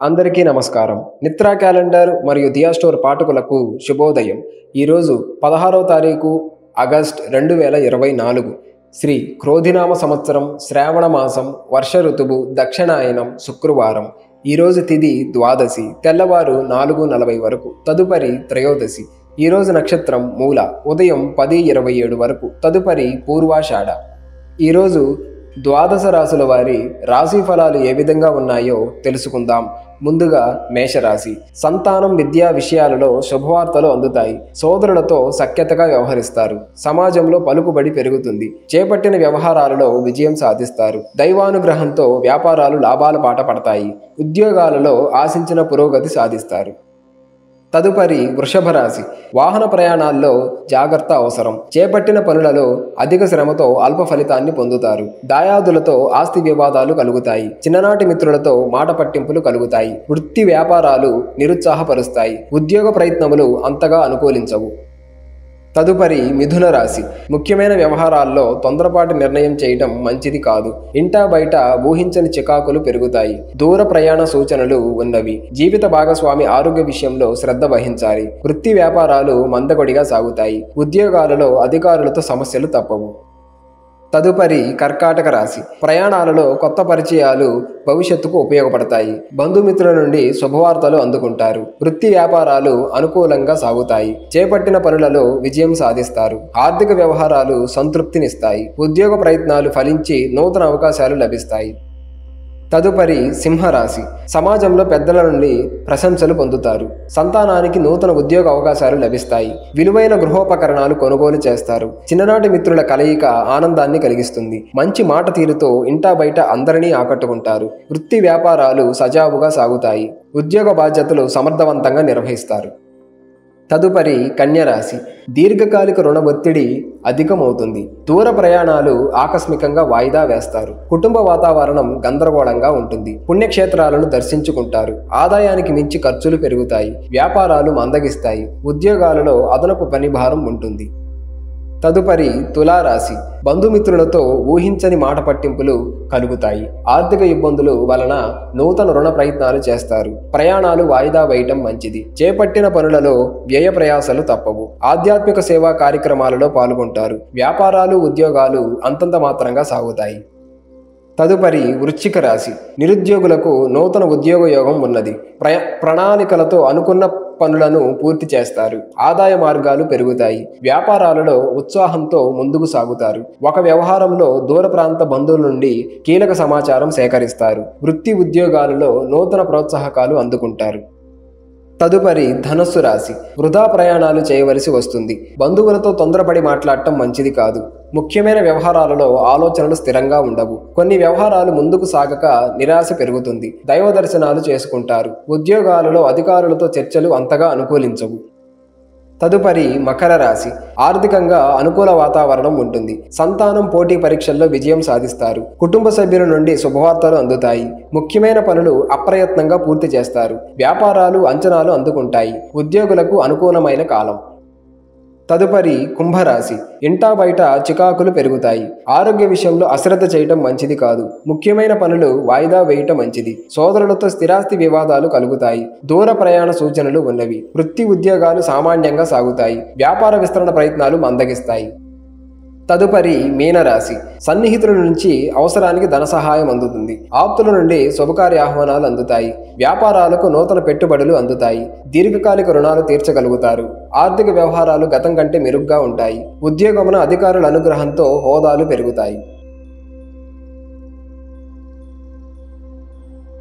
అందరికీ నమస్కారం. నిత్రా క్యాలెండర్ మరియు దియా స్టోర్ పాఠకులకు శుభోదయం. ఈరోజు 16వ తారీఖు ఆగస్ట్ 2024 శ్రీ క్రోధినామ సంవత్సరం శ్రావణ మాసం వర్ష ఋతువు దక్షిణాయనం శుక్రవారం. ఈరోజు తిథి ద్వాదశి తెల్లవారు 4:40 వరకు, తదుపరి త్రయోదశి. ఈరోజు నక్షత్రం మూల ఉదయం 10:27 వరకు, తదుపరి పూర్వాషాఢ. ఈరోజు ద్వాదశ రాశుల వారి రాశి ఫలాలు ఏ విధంగా ఉన్నాయో తెలుసుకుందాం. ముందుగా మేషరాశి. సంతానం విద్యా విషయాలలో శుభవార్తలు అందుతాయి. సోదరులతో సఖ్యతగా వ్యవహరిస్తారు. సమాజంలో పలుకుబడి పెరుగుతుంది. చేపట్టిన వ్యవహారాలలో విజయం సాధిస్తారు. దైవానుగ్రహంతో వ్యాపారాలు లాభాల బాట పడతాయి. ఉద్యోగాలలో ఆశించిన పురోగతి సాధిస్తారు. తదుపరి వృషభ రాశి. వాహన ప్రయాణాల్లో జాగ్రత్త అవసరం. చేపట్టిన పనులలో అధిక శ్రమతో అల్ప ఫలితాన్ని పొందుతారు. దాయాదులతో ఆస్తి వివాదాలు కలుగుతాయి. చిన్ననాటి మిత్రులతో మాట పట్టింపులు కలుగుతాయి. వృత్తి వ్యాపారాలు నిరుత్సాహపరుస్తాయి. ఉద్యోగ ప్రయత్నములు అంతగా అనుకూలించవు. తదుపరి మిథున రాశి. ముఖ్యమైన వ్యవహారాల్లో తొందరపాటు నిర్ణయం చేయటం మంచిది కాదు. ఇంటా బయట ఊహించని చికాకులు పెరుగుతాయి. దూర ప్రయాణ సూచనలు ఉన్నవి. జీవిత భాగస్వామి ఆరోగ్య విషయంలో శ్రద్ధ వహించాలి. వృత్తి వ్యాపారాలు మందకొడిగా సాగుతాయి. ఉద్యోగాలలో అధికారులతో సమస్యలు తప్పవు. తదుపరి కర్కాటక రాశి. ప్రయాణాలలో కొత్త పరిచయాలు భవిష్యత్తుకు ఉపయోగపడతాయి. బంధుమిత్రుల నుండి శుభవార్తలు అందుకుంటారు. వృత్తి వ్యాపారాలు అనుకూలంగా సాగుతాయి. చేపట్టిన పనులలో విజయం సాధిస్తారు. ఆర్థిక వ్యవహారాలు సంతృప్తినిస్తాయి. ఉద్యోగ ప్రయత్నాలు ఫలించి నూతన అవకాశాలు లభిస్తాయి. తదుపరి సింహరాశి. సమాజంలో పెద్దల నుండి ప్రశంసలు పొందుతారు. సంతానానికి నూతన ఉద్యోగ అవకాశాలు లభిస్తాయి. విలువైన గృహోపకరణాలు కొనుగోలు చేస్తారు. చిన్ననాటి మిత్రుల కలయిక ఆనందాన్ని కలిగిస్తుంది. మంచి మాట తీరుతో ఇంటా బయట అందరినీ ఆకట్టుకుంటారు. వృత్తి వ్యాపారాలు సజావుగా సాగుతాయి. ఉద్యోగ బాధ్యతలు సమర్థవంతంగా నిర్వహిస్తారు. తదుపరి కన్యరాశి. దీర్ఘకాలిక రుణ ఒత్తిడి అధికమవుతుంది. దూర ప్రయాణాలు ఆకస్మికంగా వాయిదా వేస్తారు. కుటుంబ వాతావరణం గందరగోళంగా ఉంటుంది. పుణ్యక్షేత్రాలను దర్శించుకుంటారు. ఆదాయానికి మించి ఖర్చులు పెరుగుతాయి. వ్యాపారాలు మందగిస్తాయి. ఉద్యోగాలలో అదనపు పని భారం ఉంటుంది. తదుపరి తులారాశి. బంధుమిత్రులతో ఊహించని మాట పట్టింపులు కలుగుతాయి. ఆర్థిక ఇబ్బందులు వలన నూతన రుణ ప్రయత్నాలు చేస్తారు. ప్రయాణాలు వాయిదా వేయటం మంచిది. చేపట్టిన పనులలో వ్యయ ప్రయాసాలు తప్పవు. ఆధ్యాత్మిక సేవా కార్యక్రమాలలో పాల్గొంటారు. వ్యాపారాలు ఉద్యోగాలు అంతంత మాత్రంగా సాగుతాయి. తదుపరి వృశ్చిక రాశి. నిరుద్యోగులకు నూతన ఉద్యోగ యోగం ఉన్నది. ప్రణాళికలతో అనుకున్న పనులను పూర్తి చేస్తారు. ఆదాయ మార్గాలు పెరుగుతాయి. వ్యాపారాలలో ఉత్సాహంతో ముందుకు సాగుతారు. ఒక వ్యవహారంలో దూర ప్రాంత బంధువుల నుండి కీలక సమాచారం సేకరిస్తారు. వృత్తి ఉద్యోగాలలో నూతన ప్రోత్సాహకాలు అందుకుంటారు. తదుపరి ధనస్సు రాశి. వృధా ప్రయాణాలు చేయవలసి వస్తుంది. బంధువులతో తొందరపడి మాట్లాడటం మంచిది కాదు. ముఖ్యమైన వ్యవహారాలలో ఆలోచనలు స్థిరంగా ఉండవు. కొన్ని వ్యవహారాలు ముందుకు సాగక నిరాశ పెరుగుతుంది. దైవ దర్శనాలు చేసుకుంటారు. ఉద్యోగాలలో అధికారులతో చర్చలు అంతగా అనుకూలించవు. తదుపరి మకర రాశి. ఆర్థికంగా అనుకూల వాతావరణం ఉంటుంది. సంతానం పోటీ పరీక్షల్లో విజయం సాధిస్తారు. కుటుంబ సభ్యుల నుండి శుభవార్తలు అందుతాయి. ముఖ్యమైన పనులు అప్రయత్నంగా పూర్తి చేస్తారు. వ్యాపారాలు అంచనాలు అందుకుంటాయి. ఉద్యోగులకు అనుకూలమైన కాలం. తదుపరి కుంభరాశి. ఇంటా బయట చికాకులు పెరుగుతాయి. ఆరోగ్య విషయంలో అశ్రద్ధ చేయటం మంచిది కాదు. ముఖ్యమైన పనులు వాయిదా వేయటం మంచిది. సోదరులతో స్థిరాస్తి వివాదాలు కలుగుతాయి. దూర ప్రయాణ సూచనలు ఉన్నవి. వృత్తి ఉద్యోగాలు సామాన్యంగా సాగుతాయి. వ్యాపార విస్తరణ ప్రయత్నాలు మందగిస్తాయి. తదుపరి మీనరాశి. సన్నిహితుల నుంచి అవసరానికి ధన సహాయం అందుతుంది. ఆప్తుల నుండి శుభకార్య ఆహ్వానాలు అందుతాయి. వ్యాపారాలకు నూతన పెట్టుబడులు అందుతాయి. దీర్ఘకాలిక రుణాలు తీర్చగలుగుతారు. ఆర్థిక వ్యవహారాలు గతం కంటే మెరుగ్గా ఉంటాయి. ఉద్యోగమున అధికారుల అనుగ్రహంతో హోదాలు పెరుగుతాయి.